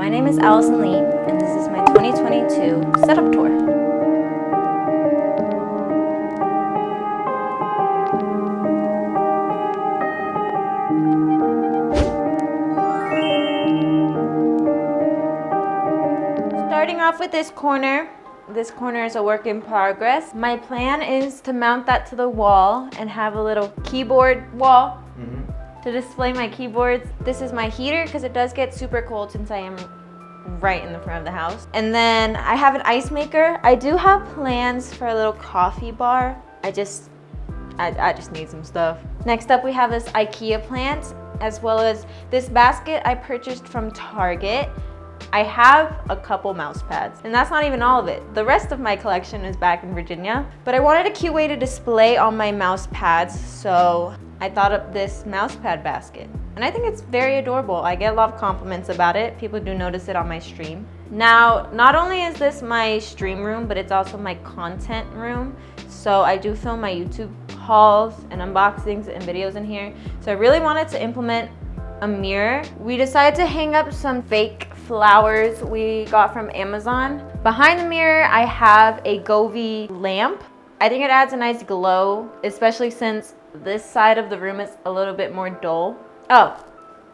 My name is Allison Lee, and this is my 2022 setup tour. Starting off with this corner. This corner is a work in progress. My plan is to mount that to the wall and have a little keyboard wall to display my keyboards. This is my heater because it does get super cold since I am right in the front of the house. And then I have an ice maker. I do have plans for a little coffee bar. I just need some stuff. Next up we have this IKEA plant, as well as this basket I purchased from Target. I have a couple mouse pads, and that's not even all of it. The rest of my collection is back in Virginia, but I wanted a cute way to display all my mouse pads, so I thought up this mouse pad basket. And I think it's very adorable. I get a lot of compliments about it. People do notice it on my stream. Now, not only is this my stream room, but it's also my content room. So I do film my YouTube hauls and unboxings and videos in here. So I really wanted to implement a mirror. We decided to hang up some fake flowers we got from Amazon. Behind the mirror, I have a govee lamp. I think it adds a nice glow, especially since this side of the room is a little bit more dull. Oh,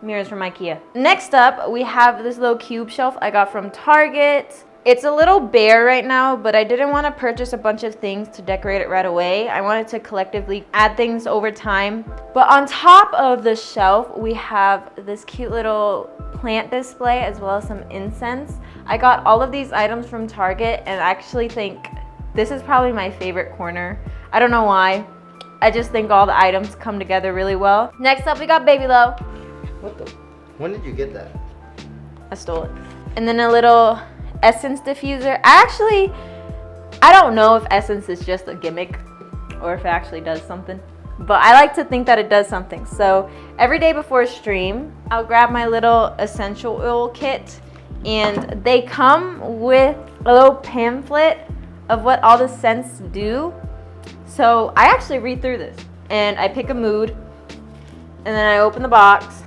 mirrors from IKEA. Next up, we have this little cube shelf I got from Target. It's a little bare right now, but I didn't want to purchase a bunch of things to decorate it right away. I wanted to collectively add things over time. But on top of the shelf, we have this cute little plant display as well as some incense. I got all of these items from Target, and I actually think this is probably my favorite corner. I don't know why. I just think all the items come together really well. Next up, we got Baby Low. What the? When did you get that? I stole it. And then a little essence diffuser. I don't know if essence is just a gimmick or if it actually does something, but I like to think that it does something. So every day before a stream, I'll grab my little essential oil kit, and they come with a little pamphlet of what all the scents do. So I actually read through this and I pick a mood, and then I open the box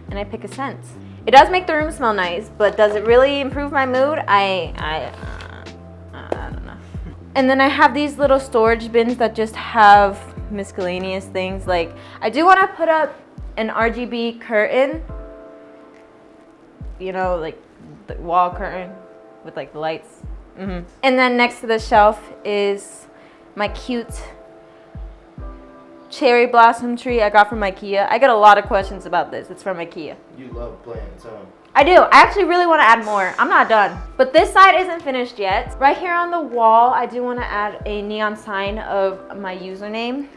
and I pick a scent. It does make the room smell nice, but does it really improve my mood? I don't know. And then I have these little storage bins that just have miscellaneous things. Like, I do want to put up an RGB curtain, you know, like the wall curtain with like the lights. And then next to the shelf is my cute cherry blossom tree I got from IKEA. I get a lot of questions about this. It's from IKEA. You love plants, huh? I do. I actually really want to add more. I'm not done. But this side isn't finished yet. Right here on the wall, I do want to add a neon sign of my username.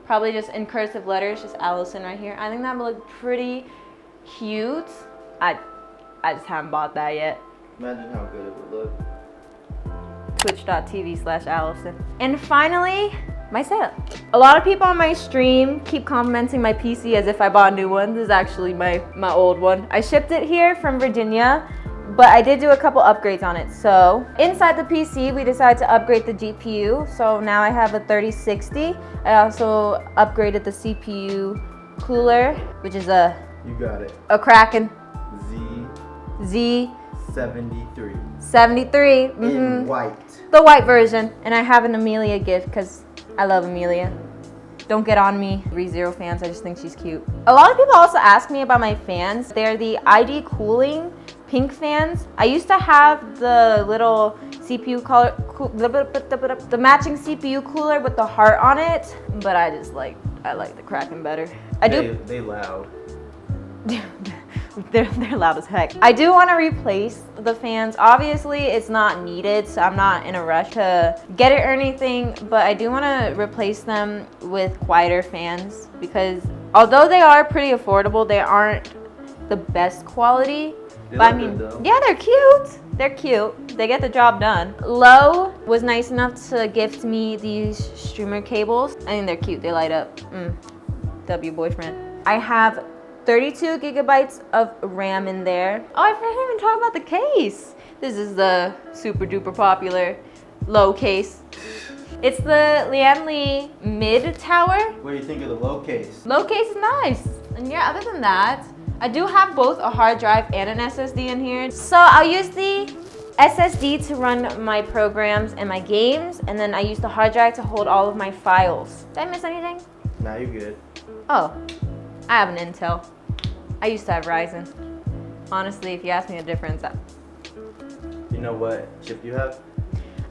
Probably just in cursive letters, just Allison right here. I think that would look pretty cute. I just haven't bought that yet. Imagine how good it would look. Twitch.tv/Allison. And finally, my setup. A lot of people on my stream keep complimenting my PC as if I bought a new one. This is actually my old one. I shipped it here from Virginia, but I did do a couple upgrades on it. So inside the PC, we decided to upgrade the GPU. So now I have a 3060. I also upgraded the CPU cooler, which is You got it. a Kraken Z73. 73. In white. The white version. And I have an Amelia gift because I love Amelia. Don't get on me, ReZero fans. I just think she's cute. A lot of people also ask me about my fans. They're the ID Cooling pink fans. I used to have the little CPU color, the matching CPU cooler with the heart on it, but I like the Kraken better. They loud. They're loud as heck. I do want to replace the fans. Obviously, it's not needed, so I'm not in a rush to get it or anything, but I do want to replace them with quieter fans because although they are pretty affordable, they aren't the best quality. But I mean, yeah, they're cute. They're cute. They get the job done. Lough was nice enough to gift me these streamer cables. I think they're cute. They light up. W boyfriend. I have 32 gigabytes of RAM in there. Oh, I forgot to even talk about the case. This is the super duper popular Lough case. It's the Lian mid tower. What do you think of the low case? Lough case is nice. And yeah, other than that, I do have both a hard drive and an SSD in here. So I'll use the SSD to run my programs and my games, and then I use the hard drive to hold all of my files. Did I miss anything? Now you're good. Oh, I have an Intel. I used to have Ryzen. Honestly, if you ask me the difference, You know what chip you have?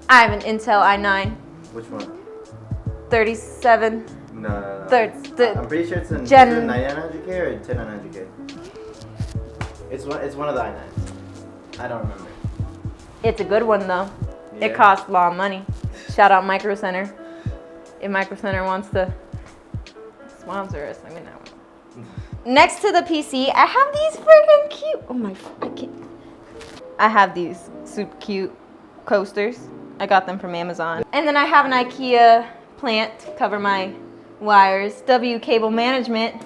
I have an Intel i9 Which one? 37. No. I'm pretty sure it's an Gen- 9900K or 10900K. It's one of the i9s. I don't remember. It's a good one though. Yeah. It costs a lot of money. Shout out Micro Center. If Micro Center wants to sponsor us, let me know. Next to the PC, I have these freaking cute. Oh my fucking. I have these super cute coasters. I got them from Amazon. And then I have an IKEA plant to cover my wires. W cable management.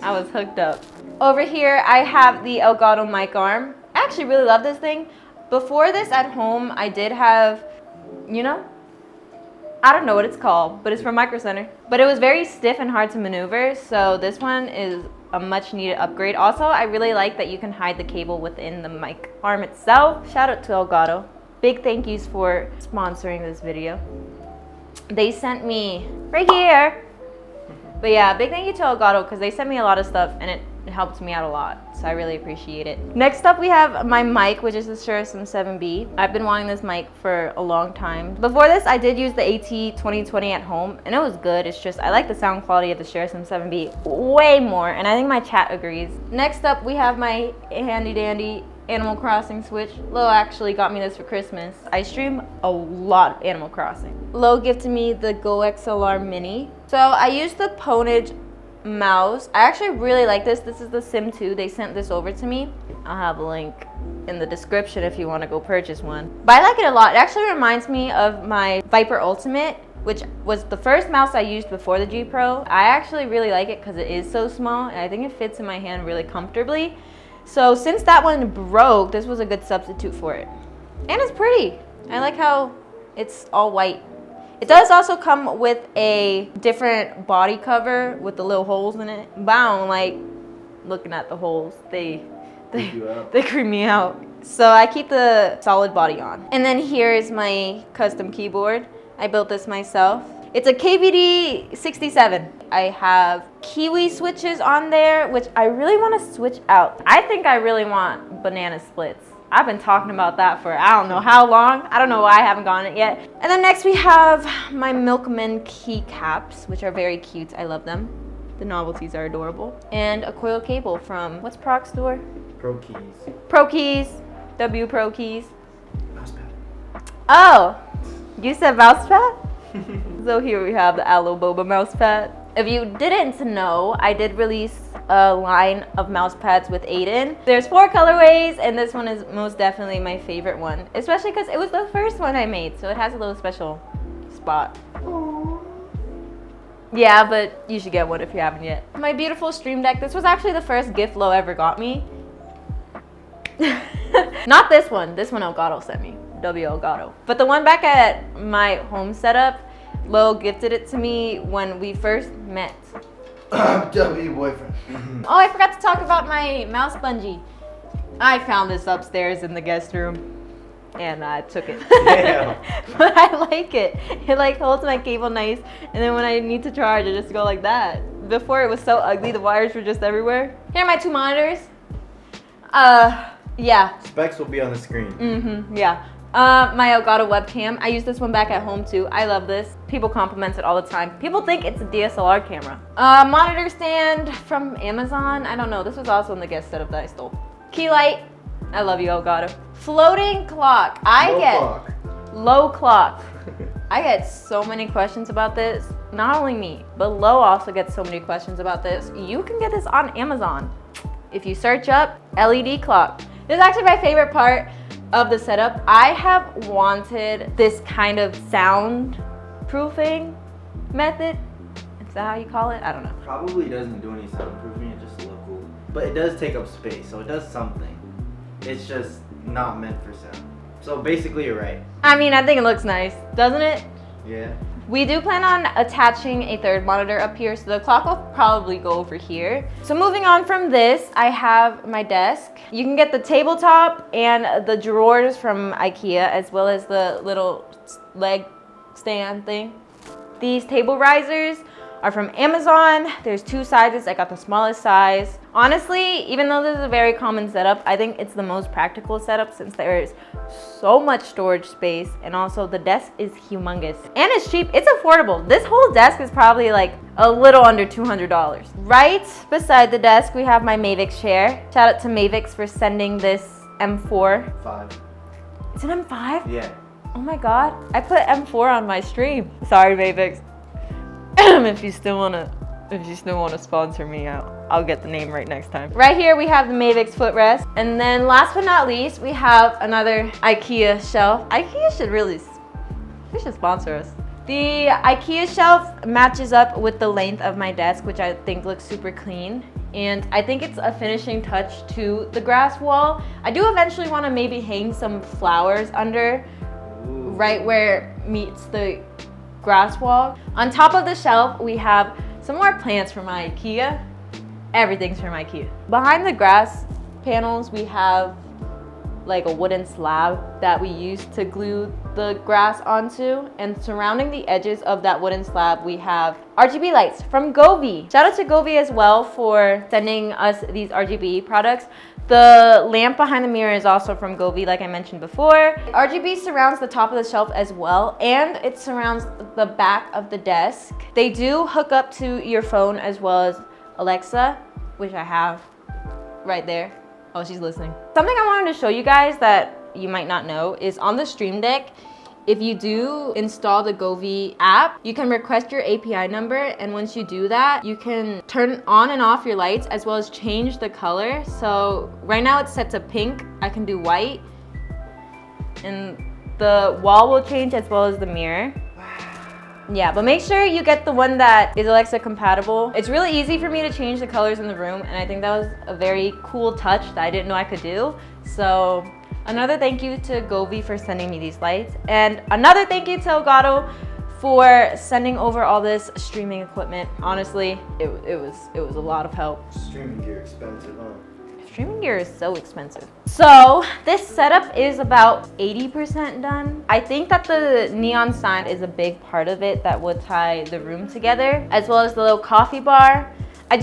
I was hooked up. Over here, I have the Elgato mic arm. I actually really love this thing. Before this at home, I did have, I don't know what it's called, but it's from Micro Center. But it was very stiff and hard to maneuver, so this one is a much needed upgrade. Also, I really like that you can hide the cable within the mic arm itself. Shout out to Elgato. Big thank yous for sponsoring this video. They sent me right here. But yeah, big thank you to Elgato because they sent me a lot of stuff and it helped me out a lot. So I really appreciate it. Next up, we have my mic, which is the Shure SM7B. I've been wanting this mic for a long time. Before this, I did use the AT2020 at home and it was good. It's just, I like the sound quality of the Shure SM7B way more, and I think my chat agrees. Next up, we have my handy dandy Animal Crossing Switch. Lo actually got me this for Christmas. I stream a lot of Animal Crossing. Lo gifted me the Go XLR Mini. So I used the Ponage mouse. I actually really like this. This is the Sim 2. They sent this over to me. I'll have a link in the description if you want to go purchase one. But I like it a lot. It actually reminds me of my Viper Ultimate, which was the first mouse I used before the G Pro. I actually really like it because it is so small and I think it fits in my hand really comfortably. So since that one broke, this was a good substitute for it. And it's pretty. I like how it's all white. It does also come with a different body cover with the little holes in it. But I don't like looking at the holes. They creep me out. So I keep the solid body on. And then here is my custom keyboard. I built this myself. It's a KVD 67. I have Kiwi switches on there, which I really want to switch out. I think I really want banana splits. I've been talking about that for I don't know how long. I don't know why I haven't gotten it yet. And then next we have my Milkman keycaps, which are very cute. I love them. The novelties are adorable. And a coil cable from, what's Proc's store? Pro Keys. Pro Keys. W Pro Keys. Mousepad. Oh, you said mousepad? So here we have the Aloe Boba mousepad. If you didn't know, I did release a line of mouse pads with Aiden. There's 4 colorways and this one is most definitely my favorite one, especially because it was the first one I made, so it has a little special spot. Aww. Yeah, but you should get one if you haven't yet. My beautiful Stream Deck. This was actually the first gift Lo ever got me. Not this one. This one Elgato sent me. W Elgato. But the one back at my home setup, Lo gifted it to me when we first met. W boyfriend. Oh, I forgot to talk about my mouse bungee. I found this upstairs in the guest room and I took it. Yeah. But I like it. It like holds my cable nice, and then when I need to charge, I just go like that. Before it was so ugly, the wires were just everywhere. Here are my 2 monitors. Yeah. Specs will be on the screen. Yeah. My Elgato webcam. I use this one back at home too. I love this. People compliment it all the time. People think it's a DSLR camera. Monitor stand from Amazon. I don't know. This was also in the guest setup that I stole. Key light. I love you, Elgato. Floating clock. Low clock. I get so many questions about this. Not only me, but Lo also gets so many questions about this. You can get this on Amazon. If you search up LED clock. This is actually my favorite part of the setup. I have wanted this kind of soundproofing method. Is that how you call it? I don't know. Probably doesn't do any soundproofing, it just looks cool. But it does take up space, so it does something. It's just not meant for sound. So basically you're right. I mean, I think it looks nice, doesn't it? Yeah. We do plan on attaching a third monitor up here, so the clock will probably go over here. So moving on from this, I have my desk. You can get the tabletop and the drawers from IKEA, as well as the little leg stand thing. These table risers are from Amazon. There's 2 sizes. I got the smallest size. Honestly, even though this is a very common setup, I think it's the most practical setup since there is so much storage space, and also the desk is humongous. And it's cheap, it's affordable. This whole desk is probably like a little under $200. Right beside the desk, we have my Mavix chair. Shout out to Mavix for sending this M4. 5. It's an M5? Yeah. Oh my God, I put M4 on my stream. Sorry, Mavix. If you still wanna sponsor me, I'll get the name right next time. Right here we have the Mavix footrest, and then last but not least, we have another IKEA shelf. IKEA should sponsor us. The IKEA shelf matches up with the length of my desk, which I think looks super clean. And I think it's a finishing touch to the grass wall. I do eventually want to maybe hang some flowers under, right where it meets the grass wall. On top of the shelf, we have some more plants from IKEA. Everything's from IKEA. Behind the grass panels, we have like a wooden slab that we use to glue the grass onto, and surrounding the edges of that wooden slab, we have RGB lights from govee. Shout out to govee as well for sending us these RGB products. The lamp behind the mirror is also from govee, like I mentioned before. RGB surrounds the top of the shelf as well, and it surrounds the back of the desk. They do hook up to your phone as well as Alexa, which I have right there. Oh, she's listening. Something I wanted to show you guys that you might not know is on the Stream Deck, if you do install the govee app, you can request your API number, and once you do that, you can turn on and off your lights as well as change the color. So right now it's set to pink. I can do white, and the wall will change as well as the mirror. Yeah, but make sure you get the one that is Alexa compatible. It's really easy for me to change the colors in the room, and I think that was a very cool touch that I didn't know I could do. So another thank you to govee for sending me these lights, and another thank you to Elgato for sending over all this streaming equipment. Honestly, it was a lot of help. Streaming gear expensive, huh? Streaming gear is so expensive. So this setup is about 80% done. I think that the neon sign is a big part of it that would tie the room together, as well as the little coffee bar. I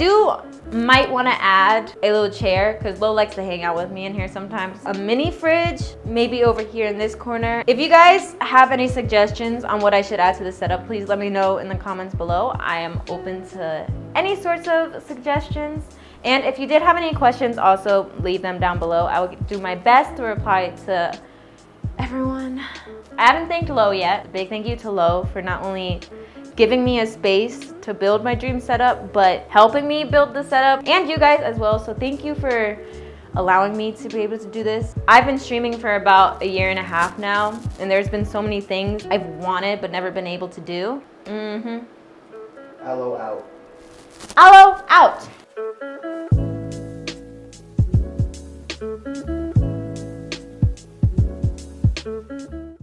might want to add a little chair because Lo likes to hang out with me in here sometimes. A mini fridge, maybe over here in this corner. If you guys have any suggestions on what I should add to the setup, please let me know in the comments below. I am open to any sorts of suggestions. And if you did have any questions, also leave them down below. I will do my best to reply to everyone. I haven't thanked Lo yet. Big thank you to Lo for not only giving me a space to build my dream setup, but helping me build the setup, and you guys as well. So thank you for allowing me to be able to do this. I've been streaming for about 1.5 years now, and there's been so many things I've wanted but never been able to do. Aloe out. Aloe out.